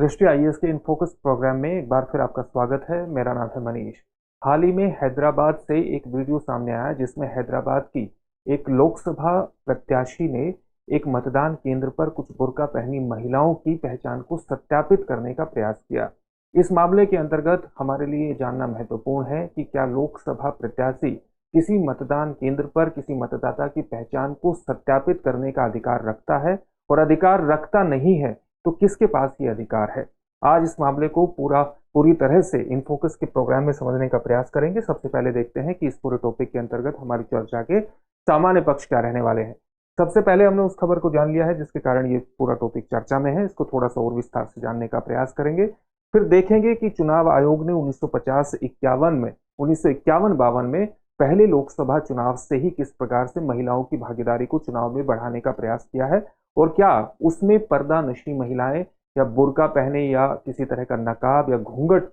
दृष्टि आईएएस के in focus programme में एक बार फिर आपका स्वागत है। मेरा नाम है मनीष। हाल ही में हैदराबाद से एक वीडियो सामने आया जिसमें हैदराबाद की एक लोकसभा प्रत्याशी ने एक मतदान केंद्र पर कुछ बुर्का पहनी महिलाओं की पहचान को सत्यापित करने का प्रयास किया। इस मामले के अंतर्गत हमारे लिए जानना महत्वपूर्ण है कि क्या लोकसभा प्रत्याशी किसी मतदान केंद्र पर किसी मतदाता की पहचान को सत्यापित करने का अधिकार रखता है, और अधिकार रखता नहीं है तो किसके पास ये अधिकार है। आज इस मामले को पूरी तरह से इन फोकस के प्रोग्राम में समझने का प्रयास करेंगे। सबसे पहले देखते हैं कि इस पूरे टॉपिक के अंतर्गत हमारी चर्चा के सामान्य पक्ष क्या रहने वाले हैं। सबसे पहले हमने उस खबर को जान लिया है जिसके कारण ये पूरा टॉपिक चर्चा में है। इसको थोड़ा सा और विस्तार से जानने का प्रयास करेंगे। फिर देखेंगे कि चुनाव आयोग ने 1951-52 में पहले लोकसभा चुनाव से ही किस प्रकार से महिलाओं की भागीदारी को चुनाव में बढ़ाने का प्रयास किया है, और क्या उसमें पर्दा नशी महिलाएं या बुर्का पहने या किसी तरह का नकाब या घूंघट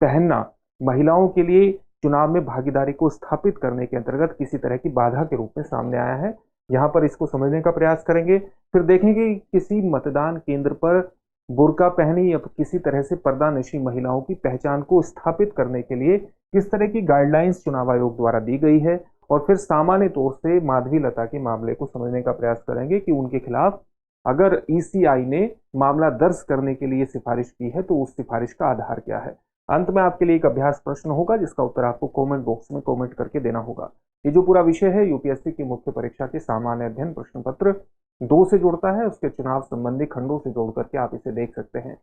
पहनना महिलाओं के लिए चुनाव में भागीदारी को स्थापित करने के अंतर्गत किसी तरह की बाधा के रूप में सामने आया है। यहाँ पर इसको समझने का प्रयास करेंगे। फिर देखेंगे कि किसी मतदान केंद्र पर बुर्का पहनी या किसी तरह से पर्दा नशी महिलाओं की पहचान को स्थापित करने के लिए किस तरह की गाइडलाइंस चुनाव आयोग द्वारा दी गई है, और फिर सामान्य तौर से माधवी लता के मामले को समझने का प्रयास करेंगे कि उनके खिलाफ अगर ईसीआई ने मामला दर्ज करने के लिए सिफारिश की है तो उस सिफारिश का आधार क्या है। अंत में आपके लिए एक अभ्यास प्रश्न होगा जिसका उत्तर आपको कमेंट बॉक्स में कमेंट करके देना होगा। ये जो पूरा विषय है यूपीएससी की मुख्य परीक्षा के सामान्य अध्ययन प्रश्न पत्र 2 से जुड़ता है। उसके चुनाव संबंधी खंडों से जोड़ करके आप इसे देख सकते हैं।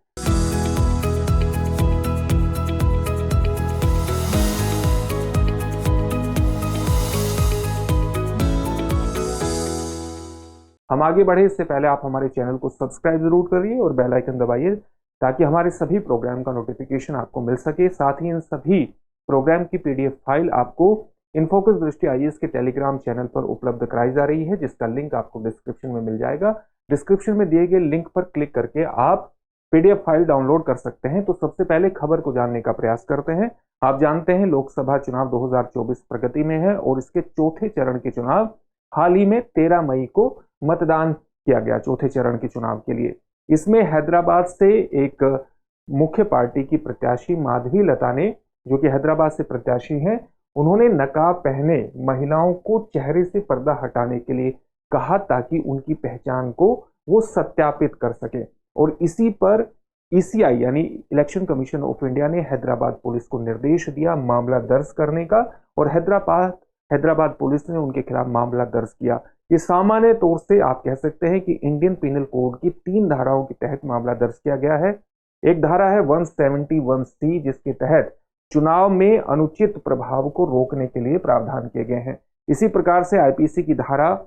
हम आगे बढ़े इससे पहले आप हमारे चैनल को सब्सक्राइब जरूर करिए और बेल आइकन दबाइए ताकि हमारे सभी प्रोग्राम का नोटिफिकेशन आपको मिल सके। साथ ही इन सभी प्रोग्राम की पीडीएफ फाइल आपको इनफोकस दृष्टि आईएएस के टेलीग्राम चैनल पर उपलब्ध कराई जा रही है, जिसका लिंक आपको डिस्क्रिप्शन में मिल जाएगा। डिस्क्रिप्शन में दिए गए लिंक पर क्लिक करके आप पीडीएफ फाइल डाउनलोड कर सकते हैं। तो सबसे पहले खबर को जानने का प्रयास करते हैं। आप जानते हैं लोकसभा चुनाव 2024 प्रगति में है और इसके चौथे चरण के चुनाव हाल ही में 13 मई को मतदान किया गया चौथे चरण के चुनाव के लिए। इसमें हैदराबाद से एक मुख्य पार्टी की प्रत्याशी माधवी लता ने, जो कि हैदराबाद से प्रत्याशी हैं, उन्होंने नकाब पहने महिलाओं को चेहरे से पर्दा हटाने के लिए कहा ताकि उनकी पहचान को वो सत्यापित कर सके। और इसी पर ईसीआई यानी इलेक्शन कमीशन ऑफ इंडिया ने हैदराबाद पुलिस को निर्देश दिया मामला दर्ज करने का, और हैदराबाद पुलिस ने उनके खिलाफ मामला दर्ज किया। ये सामान्य तौर से आप कह सकते हैं कि इंडियन पिनल कोड की 3 धाराओं के तहत मामला दर्ज किया गया है। एक धारा है 171C जिसके तहत चुनाव में अनुचित प्रभाव को रोकने के लिए प्रावधान किए गए हैं। इसी प्रकार से आईपीसी की धारा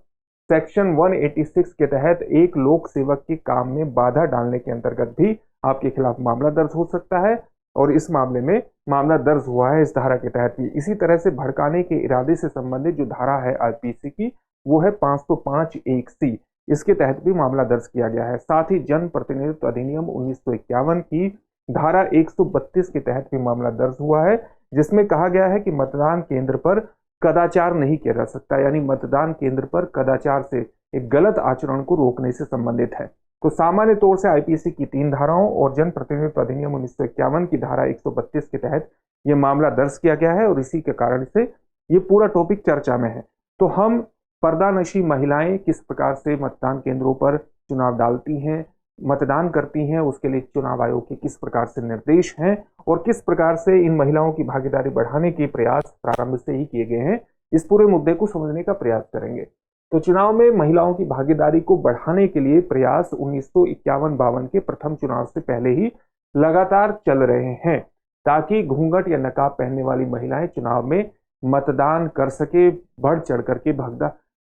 सेक्शन 186 के तहत एक लोक सेवक के काम में बाधा डालने के अंतर्गत भी आपके खिलाफ मामला दर्ज हो सकता है, और इस मामले में मामला दर्ज हुआ है इस धारा के तहत भी। इसी तरह से भड़काने के इरादे से संबंधित जो धारा है आईपीसी की वो है 505(1)(c), इसके तहत भी मामला दर्ज किया गया है। साथ ही जन प्रतिनिधित्व अधिनियम 1951 की धारा 132 के तहत भी मामला दर्ज हुआ है, जिसमें कहा गया है कि मतदान केंद्र पर कदाचार नहीं किया जा सकता, यानी मतदान केंद्र पर कदाचार से एक गलत आचरण को रोकने से संबंधित है। तो सामान्य तौर से आईपीसी की 3 धाराओं और जन प्रतिनिधित्व अधिनियम 1951 की धारा 132 के तहत यह मामला दर्ज किया गया है, और इसी के कारण से ये पूरा टॉपिक चर्चा में है। तो हम पर्दा नशी महिलाएं किस प्रकार से मतदान केंद्रों पर चुनाव डालती हैं, मतदान करती हैं, उसके लिए चुनाव आयोग के किस प्रकार से निर्देश हैं, और किस प्रकार से इन महिलाओं की भागीदारी बढ़ाने के प्रयास प्रारंभ से ही किए गए हैं, इस पूरे मुद्दे को समझने का प्रयास करेंगे। तो चुनाव में महिलाओं की भागीदारी को बढ़ाने के लिए प्रयास 1951-52 के प्रथम चुनाव से पहले ही लगातार चल रहे हैं, ताकि घूंघट या नकाब पहनने वाली महिलाएं चुनाव में मतदान कर सके, बढ़ चढ़ करके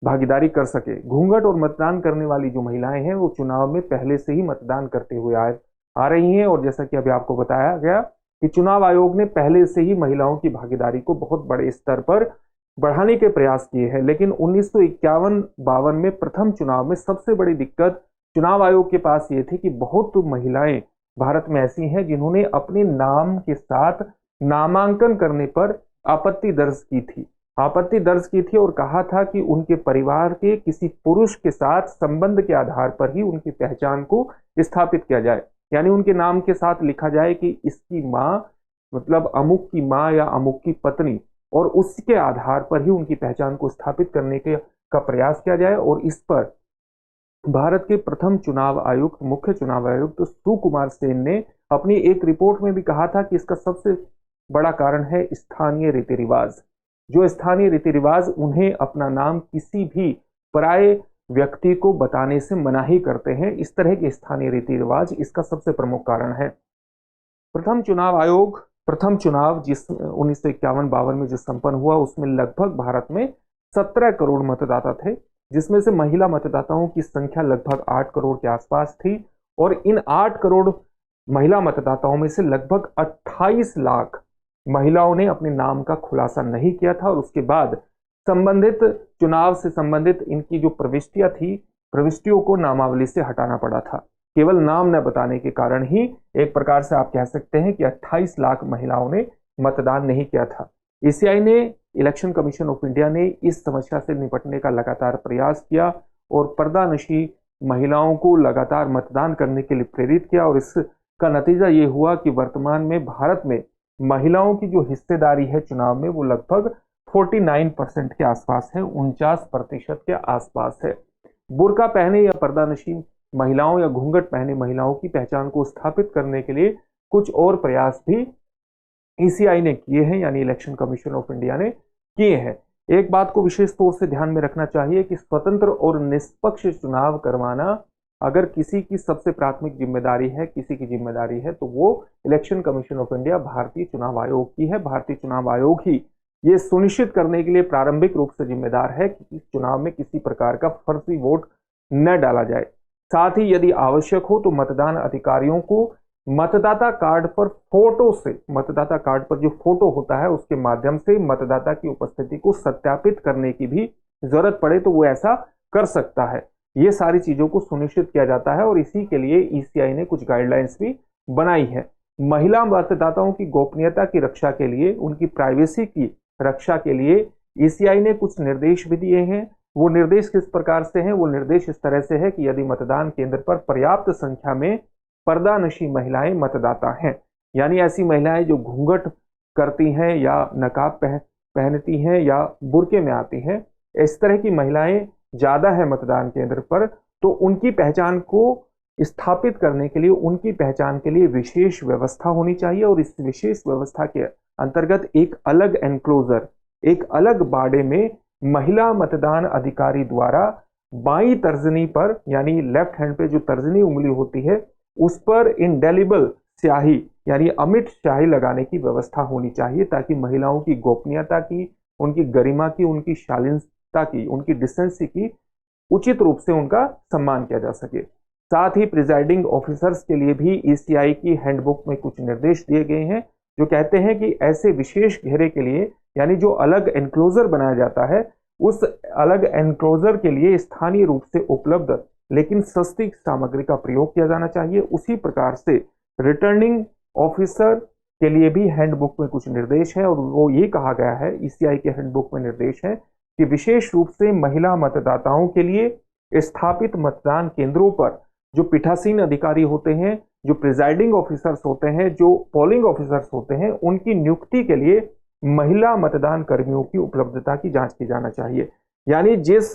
भागीदारी कर सके। घूंघट और मतदान करने वाली जो महिलाएं हैं वो चुनाव में पहले से ही मतदान करते हुए आ रही हैं, और जैसा कि अभी आपको बताया गया कि चुनाव आयोग ने पहले से ही महिलाओं की भागीदारी को बहुत बड़े स्तर पर बढ़ाने के प्रयास किए हैं। लेकिन 1951-52 में प्रथम चुनाव में सबसे बड़ी दिक्कत चुनाव आयोग के पास ये थी कि बहुत महिलाएं भारत में ऐसी हैं जिन्होंने अपने नाम के साथ नामांकन करने पर आपत्ति दर्ज की थी और कहा था कि उनके परिवार के किसी पुरुष के साथ संबंध के आधार पर ही उनकी पहचान को स्थापित किया जाए। यानी उनके नाम के साथ लिखा जाए कि इसकी माँ मतलब अमुक की माँ या अमुक की पत्नी, और उसके आधार पर ही उनकी पहचान को स्थापित करने के का प्रयास किया जाए। और इस पर भारत के प्रथम चुनाव आयुक्त, मुख्य चुनाव आयुक्त सुकुमार सेन ने अपनी एक रिपोर्ट में भी कहा था कि इसका सबसे बड़ा कारण है स्थानीय रीति रिवाज। जो स्थानीय रीति रिवाज उन्हें अपना नाम किसी भी पराये व्यक्ति को बताने से मनाही करते हैं, इस तरह के स्थानीय रीति रिवाज इसका सबसे प्रमुख कारण है। प्रथम चुनाव जिस 1951-52 में जो संपन्न हुआ, उसमें लगभग भारत में 17 करोड़ मतदाता थे, जिसमें से महिला मतदाताओं की संख्या लगभग 8 करोड़ के आसपास थी। और इन 8 करोड़ महिला मतदाताओं में से लगभग 28 लाख महिलाओं ने अपने नाम का खुलासा नहीं किया था। और उसके बाद संबंधित चुनाव से संबंधित इनकी जो प्रविष्टियां थी, प्रविष्टियों को नामावली से हटाना पड़ा था। केवल नाम न बताने के कारण ही एक प्रकार से आप कह सकते हैं कि 28 लाख महिलाओं ने मतदान नहीं किया था। ईसीआई ने, इलेक्शन कमीशन ऑफ इंडिया ने इस समस्या से निपटने का लगातार प्रयास किया और पर्दानशी महिलाओं को लगातार मतदान करने के लिए प्रेरित किया। और इसका नतीजा ये हुआ कि वर्तमान में भारत में महिलाओं की जो हिस्सेदारी है चुनाव में, वो लगभग 49% के आसपास है, 49% के आसपास है। बुर्का पहने या पर्दानशी महिलाओं या घूंघट पहने महिलाओं की पहचान को स्थापित करने के लिए कुछ और प्रयास भी ईसीआई ने किए हैं, यानी इलेक्शन कमीशन ऑफ इंडिया ने किए हैं। एक बात को विशेष तौर से ध्यान में रखना चाहिए कि स्वतंत्र और निष्पक्ष चुनाव करवाना अगर किसी की सबसे प्राथमिक जिम्मेदारी है, किसी की जिम्मेदारी है, तो वो इलेक्शन कमीशन ऑफ इंडिया, भारतीय चुनाव आयोग की है। भारतीय चुनाव आयोग ही ये सुनिश्चित करने के लिए प्रारंभिक रूप से जिम्मेदार है कि इस चुनाव में किसी प्रकार का फर्जी वोट न डाला जाए। साथ ही यदि आवश्यक हो तो मतदान अधिकारियों को मतदाता कार्ड पर फोटो से, मतदाता कार्ड पर जो फोटो होता है उसके माध्यम से मतदाता की उपस्थिति को सत्यापित करने की भी जरूरत पड़े तो वो ऐसा कर सकता है। ये सारी चीजों को सुनिश्चित किया जाता है और इसी के लिए ईसीआई ने कुछ गाइडलाइंस भी बनाई है। महिला मतदाताओं की गोपनीयता की रक्षा के लिए, उनकी प्राइवेसी की रक्षा के लिए ईसीआई ने कुछ निर्देश भी दिए हैं। वो निर्देश किस प्रकार से हैं? वो निर्देश इस तरह से है कि यदि मतदान केंद्र पर पर्याप्त संख्या में पर्दानशी महिलाएं मतदाता हैं, यानी ऐसी महिलाएं जो घूंघट करती हैं या नकाब पहनती हैं या बुर्के में आती हैं, इस तरह की महिलाएं ज्यादा है मतदान केंद्र पर, तो उनकी पहचान को स्थापित करने के लिए, उनकी पहचान के लिए विशेष व्यवस्था होनी चाहिए। और इस विशेष व्यवस्था के अंतर्गत एक अलग एनक्लोजर, एक अलग बाड़े में महिला मतदान अधिकारी द्वारा बाईं तर्जनी पर, यानी लेफ्ट हैंड पे जो तर्जनी उंगली होती है, उस पर इंडेलिबल स्याही यानी अमिट स्याही लगाने की व्यवस्था होनी चाहिए, ताकि महिलाओं की गोपनीयता की, उनकी गरिमा की, उनकी शालीनता की, उनकी डिसेंसी की उचित रूप से उनका सम्मान किया जा सके। साथ ही प्रिजाइडिंग ऑफिसर्स के लिए भी ईसीआई की हैंडबुक में कुछ निर्देश दिए गए हैं, जो कहते हैं कि ऐसे विशेष घेरे के लिए, यानी जो अलग एनक्लोजर बनाया जाता है, उस अलग एनक्लोजर के लिए स्थानीय रूप से उपलब्ध लेकिन सस्ती सामग्री का प्रयोग किया जाना चाहिए। उसी प्रकार से रिटर्निंग ऑफिसर के लिए भी हैंडबुक में कुछ निर्देश है, और वो ये कहा गया है, ईसीआई के हैंडबुक में निर्देश है कि विशेष रूप से महिला मतदाताओं के लिए स्थापित मतदान केंद्रों पर जो पीठासीन अधिकारी होते हैं, जो प्रिजाइडिंग ऑफिसर्स होते हैं, जो पोलिंग ऑफिसर्स होते हैं, उनकी नियुक्ति के लिए महिला मतदान कर्मियों की उपलब्धता की जांच की जाना चाहिए। यानी जिस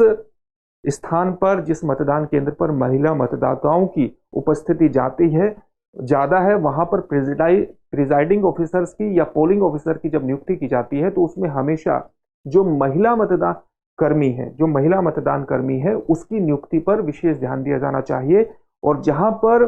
स्थान पर, जिस मतदान केंद्र पर महिला मतदाताओं की उपस्थिति ज्यादा है, वहां पर प्रिजाइडिंग ऑफिसर्स की या पोलिंग ऑफिसर की जब नियुक्ति की जाती है, तो उसमें हमेशा जो महिला मतदान कर्मी है उसकी नियुक्ति पर विशेष ध्यान दिया जाना चाहिए। और जहां पर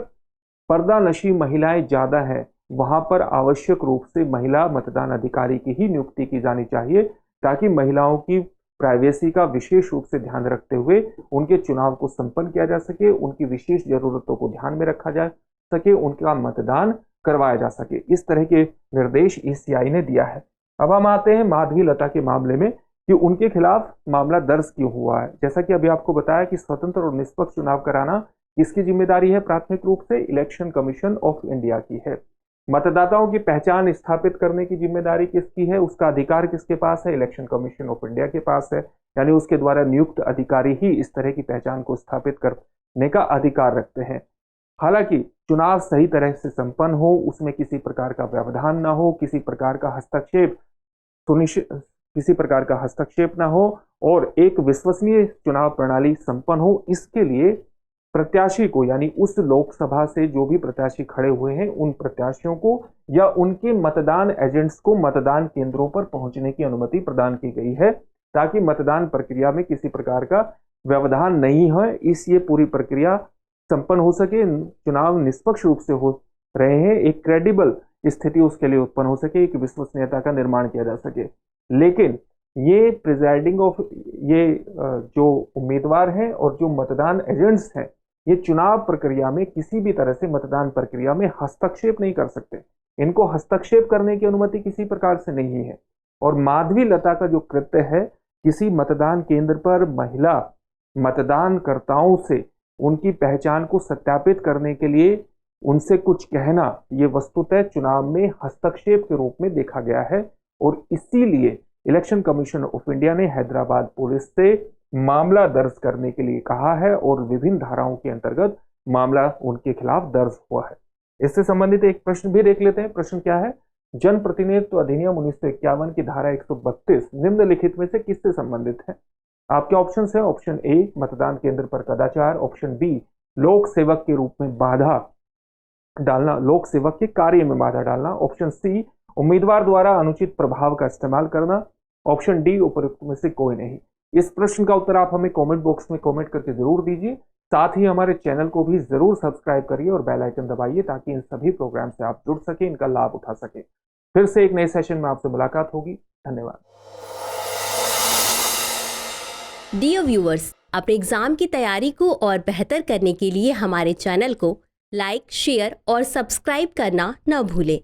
पर्दानशी महिलाएं ज्यादा है, वहां पर आवश्यक रूप से महिला मतदान अधिकारी की ही नियुक्ति की जानी चाहिए, ताकि महिलाओं की प्राइवेसी का विशेष रूप से ध्यान रखते हुए उनके चुनाव को संपन्न किया जा सके, उनकी विशेष जरूरतों को ध्यान में रखा जा सके, उनका मतदान करवाया जा सके। इस तरह के निर्देश ईसीआई ने दिया है। अब हम आते हैं माधवी लता के मामले में कि उनके खिलाफ मामला दर्ज क्यों हुआ है। जैसा कि अभी आपको बताया कि स्वतंत्र और निष्पक्ष चुनाव कराना किसकी जिम्मेदारी है? प्राथमिक रूप से इलेक्शन कमीशन ऑफ इंडिया की है। मतदाताओं की पहचान स्थापित करने की जिम्मेदारी किसकी है? उसका अधिकार किसके पास है? इलेक्शन कमीशन ऑफ इंडिया के पास है। यानी उसके द्वारा नियुक्त अधिकारी ही इस तरह की पहचान को स्थापित करने का अधिकार रखते हैं। हालांकि चुनाव सही तरह से संपन्न हो, उसमें किसी प्रकार का व्यवधान ना हो, किसी प्रकार का हस्तक्षेप सुनिश्चित किसी प्रकार का हस्तक्षेप ना हो और एक विश्वसनीय चुनाव प्रणाली संपन्न हो, इसके लिए प्रत्याशी को यानी उस लोकसभा से जो भी प्रत्याशी खड़े हुए हैं उन प्रत्याशियों को या उनके मतदान एजेंट्स को मतदान केंद्रों पर पहुंचने की अनुमति प्रदान की गई है, ताकि मतदान प्रक्रिया में किसी प्रकार का व्यवधान नहीं हो, इस ये पूरी प्रक्रिया संपन्न हो सके, चुनाव निष्पक्ष रूप से हो रहे हैं, एक क्रेडिबल स्थिति उसके लिए उत्पन्न हो सके, एक विश्वसनीयता का निर्माण किया जा सके। लेकिन ये प्रिजाइडिंग ऑफ ये जो उम्मीदवार हैं और जो मतदान एजेंट्स हैं, ये चुनाव प्रक्रिया में किसी भी तरह से मतदान प्रक्रिया में हस्तक्षेप नहीं कर सकते। इनको हस्तक्षेप करने की अनुमति किसी प्रकार से नहीं है। और माधवी लता का जो कृत्य है, किसी मतदान केंद्र पर महिला मतदानकर्ताओं से उनकी पहचान को सत्यापित करने के लिए उनसे कुछ कहना, ये वस्तुतः चुनाव में हस्तक्षेप के रूप में देखा गया है। और इसीलिए इलेक्शन कमीशन ऑफ इंडिया ने हैदराबाद पुलिस से मामला दर्ज करने के लिए कहा है और विभिन्न धाराओं के अंतर्गत मामला उनके खिलाफ दर्ज हुआ है। इससे संबंधित एक प्रश्न भी देख लेते हैं। प्रश्न क्या है? जनप्रतिनिधित्व अधिनियम 1951 की धारा 132 निम्नलिखित में से किससे संबंधित है? आपके ऑप्शन है, ऑप्शन ए मतदान केंद्र पर कदाचार, ऑप्शन बी लोक सेवक के रूप में बाधा डालना, लोक सेवक के कार्य में बाधा डालना, ऑप्शन सी उम्मीदवार द्वारा अनुचित प्रभाव का इस्तेमाल करना, ऑप्शन डी उपयुक्त में से कोई नहीं। इस प्रश्न का उत्तर आप हमें कमेंट बॉक्स में कमेंट करके जरूर दीजिए। साथ ही हमारे चैनल को भी जरूर सब्सक्राइब करिए और बेल आइकन दबाइए, ताकि इन सभी प्रोग्राम से आप जुड़ सके, इनका लाभ उठा सके। फिर से एक नए सेशन में आपसे मुलाकात होगी। धन्यवाद। डियर व्यूअर्स, अपने एग्जाम की तैयारी को और बेहतर करने के लिए हमारे चैनल को लाइक, शेयर और सब्सक्राइब करना न भूलें।